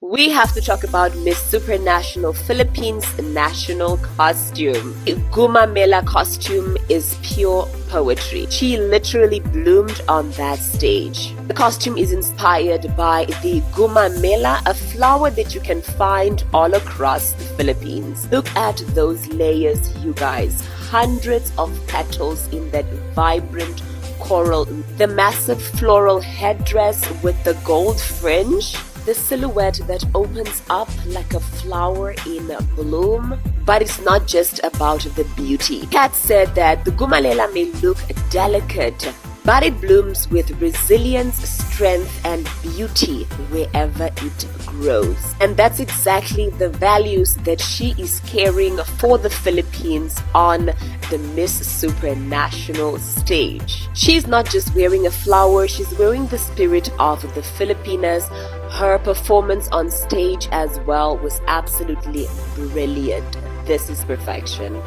we have to talk about Miss Supranational Philippines national costume. Gumamela costume is pure poetry. She literally bloomed on that stage. The costume is inspired by the gumamela, a flower that you can find all across the Philippines. Look at those layers, you guys. Hundreds of petals in that vibrant coral. The massive floral headdress with the gold fringe. The silhouette that opens up like a flower in bloom. But it's not just about the beauty. Kat said that the gumalela may look delicate, but it blooms with resilience, strength, and beauty wherever it grows. And that's exactly the values that she is carrying for the Philippines on the Miss Supranational stage. She's not just wearing a flower, she's wearing the spirit of the Filipinas. Her performance on stage as well was absolutely brilliant. This is perfection.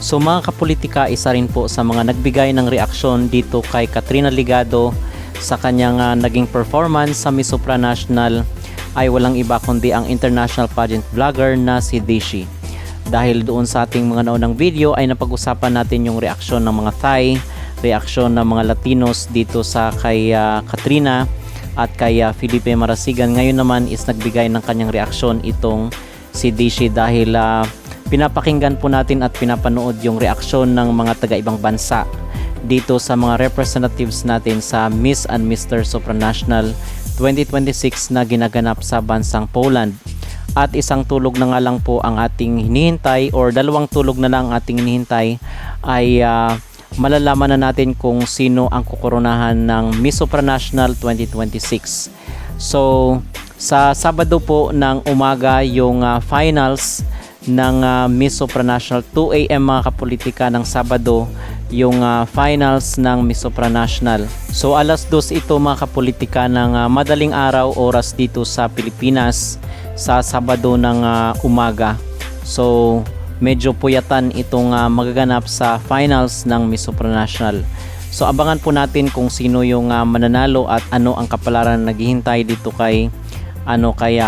So mga kapolitika, isa rin po sa mga nagbigay ng reaksyon dito kay Katrina Ligado sa kanyang naging performance sa Miss Supranational ay walang iba kundi ang international pageant vlogger na si Dishi. Dahil doon sa ating mga naunang video ay napag-usapan natin yung reaksyon ng mga Thai, reaksyon ng mga Latinos dito sa kay Katrina at kay Felipe Marasigan. Ngayon naman is nagbigay ng kanyang reaksyon itong si Dishi dahil pinapakinggan po natin at pinapanood yung reaksyon ng mga taga-ibang bansa dito sa mga representatives natin sa Miss and Mr. Supranational 2026 na ginaganap sa bansang Poland. At isang tulog na nga lang po ang ating hinihintay or dalawang tulog na lang ang ating hinihintay ay malalaman na natin kung sino ang kukoronahan ng Miss Supranational 2026. So sa Sabado po ng umaga yung finals ng Miss Supranational 2 AM mga kapolitika ng Sabado yung finals ng Miss Supranational. So alas 2 ito mga kapolitika ng madaling araw oras dito sa Pilipinas sa Sabado ng umaga. So medyo puyatan itong magaganap sa finals ng Miss Supranational. So abangan po natin kung sino yung mananalo at ano ang kapalaran na naghihintay dito kay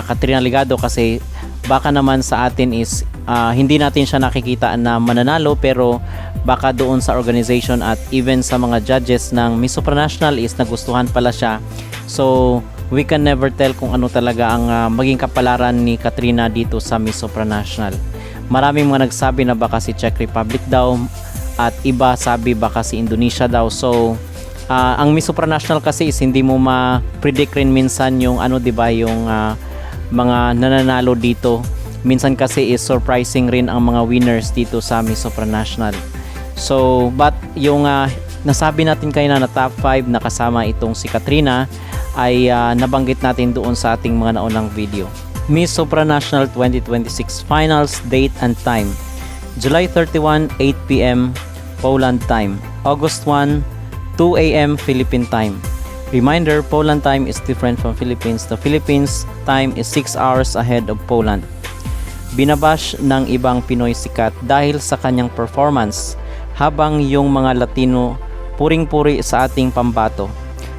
Katrina Ligado, kasi baka naman sa atin is hindi natin siya nakikita na mananalo, pero baka doon sa organization at even sa mga judges ng Miss Supranational is nagustuhan pala siya. So we can never tell kung ano talaga ang maging kapalaran ni Katrina dito sa Miss Supranational. Maraming mga nagsabi na baka si Czech Republic daw at iba sabi baka si Indonesia daw. So ang Miss Supranational kasi is hindi mo ma-predict rin minsan yung diba, yung mga nananalo dito. Minsan kasi is surprising rin ang mga winners dito sa Miss Supranational. So but yung nasabi natin kayo na top 5 na kasama itong si Katrina ay nabanggit natin doon sa ating mga naunang video. Miss Supranational 2026 finals date and time: July 31, 8 PM Poland time, August 1, 2 AM Philippine time. Reminder, Poland time is different from Philippines. The Philippines time is 6 hours ahead of Poland. Binabash ng ibang Pinoy sikat dahil sa kanyang performance, habang yung mga Latino puring-puri sa ating pambato.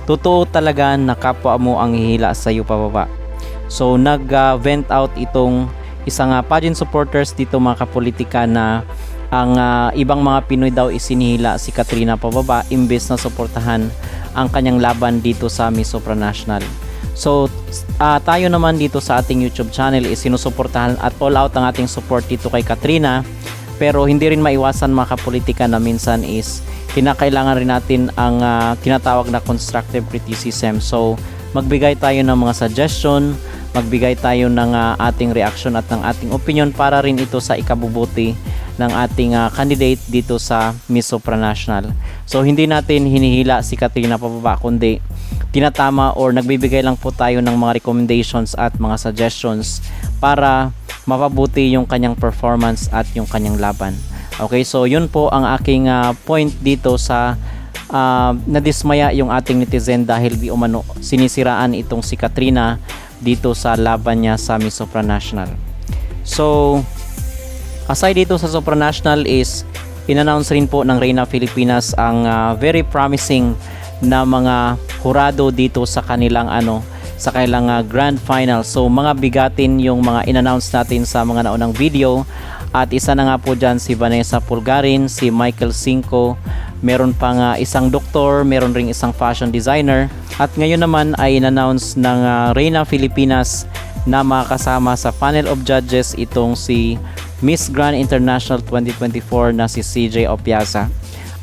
Totoo talaga na kapwa mo ang hihila sa iyo pababa. So nag-vent out itong isang pageant supporters dito mga kapolitika na ang ibang mga Pinoy daw isinihila si Katrina pababa imbes na suportahan ang kanyang laban dito sa Miss Supranational. So tayo naman dito sa ating YouTube channel is sinusuportahan at all out ang ating support dito kay Katrina, pero hindi rin maiwasan mga kapolitika na minsan is kinakailangan rin natin ang tinatawag na constructive criticism. So magbigay tayo ng mga suggestion, magbigay tayo ng ating reaction at ng ating opinion para rin ito sa ikabubuti ng ating candidate dito sa Miss Supranational. So hindi natin hinihila si Katrina pababa, kundi tinatama or nagbibigay lang po tayo ng mga recommendations at mga suggestions para mapabuti yung kanyang performance at yung kanyang laban. Okay, so yun po ang aking point dito sa nadismaya yung ating netizen dahil di umano sinisiraan itong si Katrina dito sa laban niya sa Miss Supranational. So aside dito sa Supranational is in-announce rin po ng Reyna Filipinas ang very promising na mga hurado dito sa kanilang sa kanilang grand final. So mga bigatin yung mga in-announce natin sa mga naunang video. At isa na nga po dyan si Vanessa Pulgarin, si Michael Cinco, meron pang isang doktor, meron ring isang fashion designer. At ngayon naman ay in-announce ng Reyna Filipinas na makasama sa panel of judges itong si Miss Grand International 2024 na si CJ Opiasa.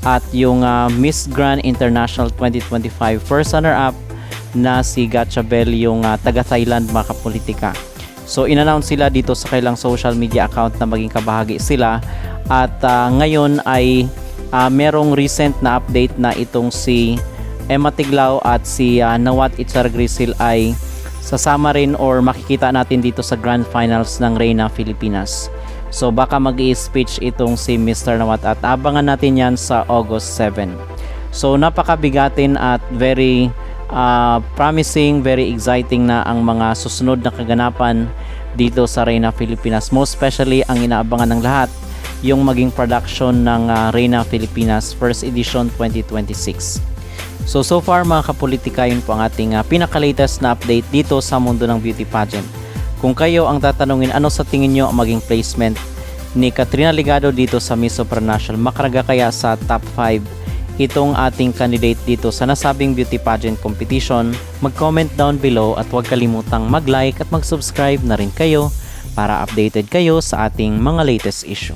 At yung Miss Grand International 2025 first runner-up na si Gatchabel, yung taga Thailand, mga kapolitika. So in-announce sila dito sa kailang social media account na maging kabahagi sila. At ngayon ay merong recent na update na itong si Emma Tiglao at si Nawat Itsargrisil ay sasama rin or makikita natin dito sa grand finals ng Reyna Filipinas. So baka mag-i-speech itong si Mr. Nawat at abangan natin yan sa August 7. So napakabigatin at very promising, very exciting na ang mga susunod na kaganapan dito sa Reyna Filipinas. Most especially ang inaabangan ng lahat, yung maging production ng Reyna Filipinas First Edition 2026. So far mga kapolitika, yun po ang ating pinaka-latest na update dito sa mundo ng beauty pageant. Kung kayo ang tatanungin ano sa tingin nyo ang maging placement ni Katrina Ligado dito sa Miss Supranational, makaraga kaya sa top 5 itong ating candidate dito sa nasabing beauty pageant competition, mag-comment down below at huwag kalimutang mag-like at mag-subscribe na rin kayo para updated kayo sa ating mga latest issue.